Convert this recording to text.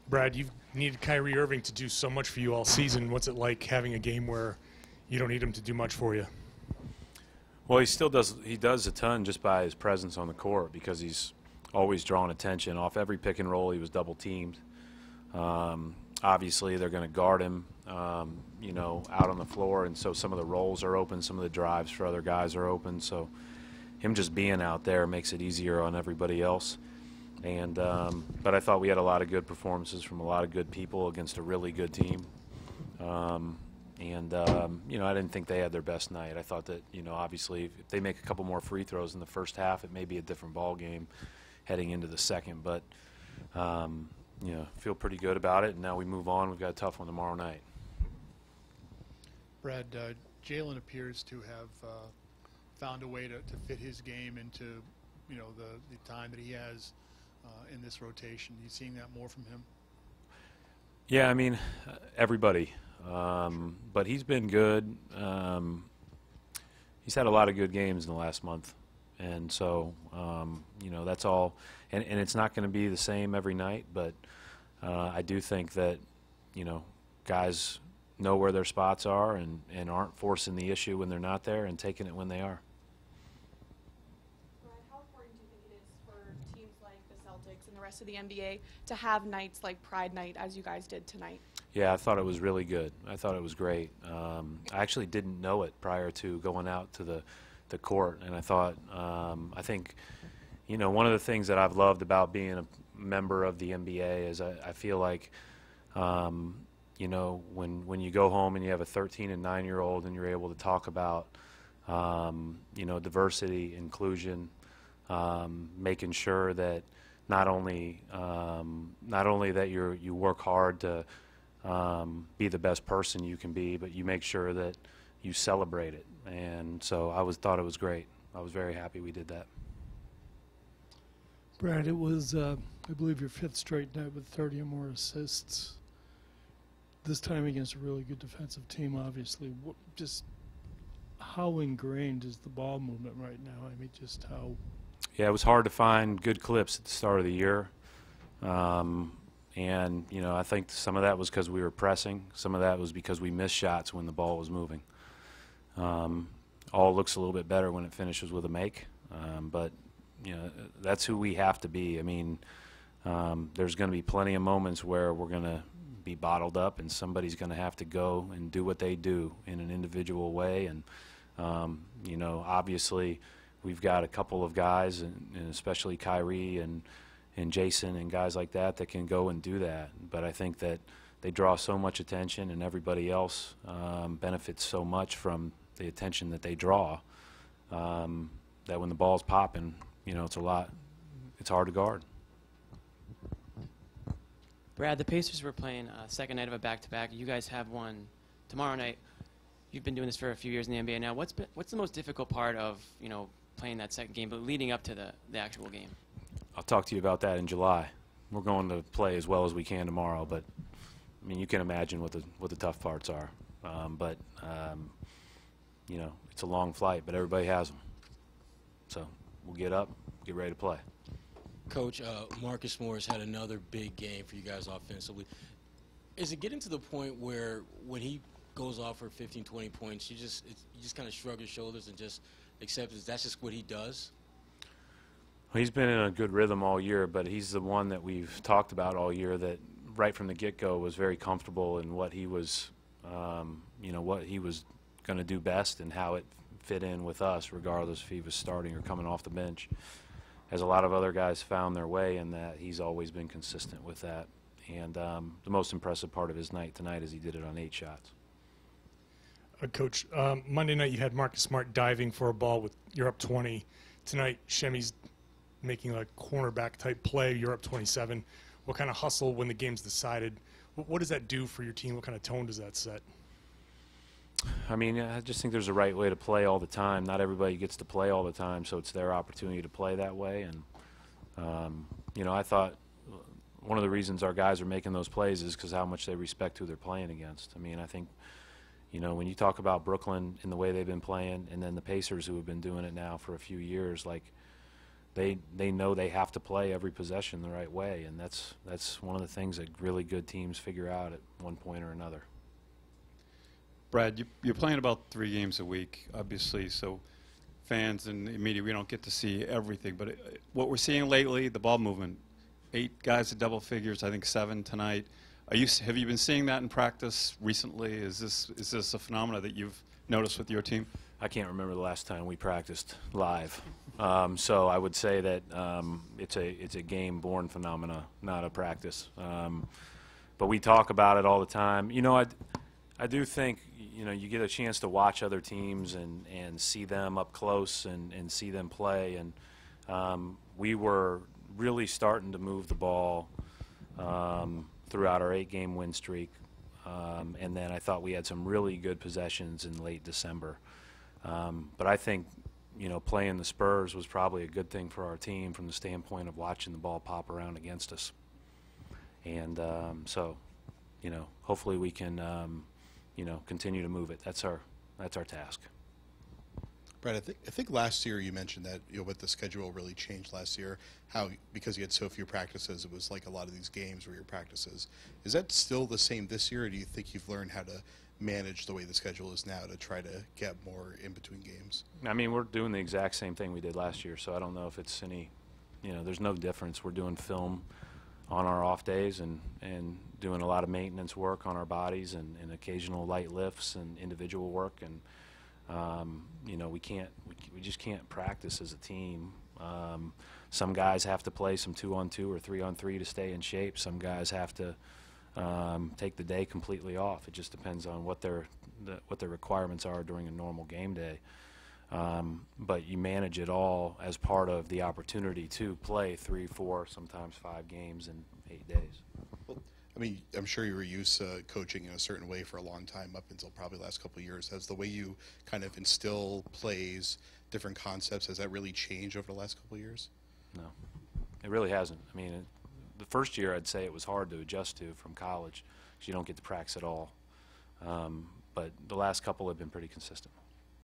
Brad, you've needed Kyrie Irving to do so much for you all season. What's it like having a game where you don't need him to do much for you? Well, he still does. He does a ton just by his presence on the court because he's always drawing attention. Off every pick and roll, he was double teamed. Obviously, they're going to guard him, out on the floor, and so some of the rolls are open, some of the drives for other guys are open. So him just being out there makes it easier on everybody else. And but I thought we had a lot of good performances from a lot of good people against a really good team. I didn't think they had their best night. I thought that, obviously if they make a couple more free throws in the first half, it may be a different ball game heading into the second. But, feel pretty good about it. And now we move on. We've got a tough one tomorrow night. Brad, Jaylen appears to have found a way to fit his game into, the time that he has in this rotation. Are you seeing that more from him? Yeah, I mean, everybody. But he's been good. He's had a lot of good games in the last month. And so, that's all. And it's not going to be the same every night, but I do think that, guys know where their spots are and aren't forcing the issue when they're not there and taking it when they are. How important do you think it is for teams like the Celtics and the rest of the NBA to have nights like Pride Night as you guys did tonight? Yeah, I thought it was really good. I thought it was great. I actually didn't know it prior to going out to the court, and I thought, I think, one of the things that I've loved about being a member of the NBA is I feel like, when you go home and you have a 13 and 9-year-old and you're able to talk about, diversity, inclusion, making sure that not only that you work hard to be the best person you can be, but you make sure that you celebrate it. And so I thought it was great. I was very happy we did that. Brad, it was, I believe, your 5th straight night with 30 or more assists. This time against a really good defensive team, obviously. Just how ingrained is the ball movement right now? I mean, just how... Yeah, it was hard to find good clips at the start of the year. I think some of that was because we were pressing. Some of that was because we missed shots when the ball was moving. All looks a little bit better when it finishes with a make. But, that's who we have to be. I mean, there's going to be plenty of moments where we're going to be bottled up and somebody's going to have to go and do what they do in an individual way. And, obviously we've got a couple of guys, and especially Kyrie and Jason and guys like that can go and do that. But I think that they draw so much attention, and everybody else benefits so much from the attention that they draw, that when the ball's popping, it's hard to guard. Brad, the Pacers were playing second night of a back-to-back. You guys have one tomorrow night. You've been doing this for a few years in the NBA now. What's the most difficult part of, playing that second game, but leading up to the actual game? I'll talk to you about that in July. We're going to play as well as we can tomorrow, but I mean, you can imagine what the tough parts are. It's a long flight, but everybody has them. So we'll get up, get ready to play. Coach, Marcus Morris had another big game for you guys offensively. Is it getting to the point where when he goes off for 15, 20 points, you just kind of shrug your shoulders and just accept it? That's just what he does? Well, he's been in a good rhythm all year, but he's the one that we've talked about all year that right from the get-go was very comfortable in what he was, what he was going to do best and how it fit in with us, regardless if he was starting or coming off the bench. As a lot of other guys found their way in that, he's always been consistent with that. And the most impressive part of his night tonight is he did it on 8 shots. Coach, Monday night you had Marcus Smart diving for a ball with you're up 20. Tonight, Shemi's making a cornerback type play. You're up 27. What kind of hustle when the game's decided? What does that do for your team? What kind of tone does that set? I mean, I just think there's a right way to play all the time. Not everybody gets to play all the time, so it's their opportunity to play that way. And, I thought one of the reasons our guys are making those plays is because how much they respect who they're playing against. I mean, I think, when you talk about Brooklyn and the way they've been playing, and then the Pacers who have been doing it now for a few years, like they know they have to play every possession the right way, and that's one of the things that really good teams figure out at one point or another. Brad, you're playing about 3 games a week, obviously, so fans and the media, we don't get to see everything. But what we're seeing lately, the ball movement, 8 guys at double figures, I think 7 tonight. Have you been seeing that in practice recently? Is this a phenomena that you've noticed with your team? I can't remember the last time we practiced live, so I would say that it's a game-born phenomena, not a practice. But we talk about it all the time. You know, I do think you get a chance to watch other teams and see them up close and see them play, and we were really starting to move the ball throughout our 8-game win streak, and then I thought we had some really good possessions in late December. But I think, playing the Spurs was probably a good thing for our team from the standpoint of watching the ball pop around against us. And so, hopefully we can, continue to move it. That's our task. Brad, I think last year you mentioned that with the schedule really changed last year, how because you had so few practices, it was like a lot of these games were your practices. Is that still the same this year, or do you think you've learned how to manage the way the schedule is now to try to get more in between games? I mean, we're doing the exact same thing we did last year, so I don't know if it's any, there's no difference. We're doing film on our off days and doing a lot of maintenance work on our bodies and occasional light lifts and individual work, and we just can't practice as a team. Some guys have to play some 2-on-2 or 3-on-3 to stay in shape. Some guys have to take the day completely off. It just depends on what their requirements are during a normal game day. But you manage it all as part of the opportunity to play 3, 4, sometimes 5 games in 8 days. Well, I mean, I'm sure you were used to coaching in a certain way for a long time, up until probably the last couple of years. Has the way you kind of instill plays, different concepts, has that really changed over the last couple of years? No, it really hasn't. I mean, the first year I'd say it was hard to adjust to from college because you don't get to practice at all. But the last couple have been pretty consistent.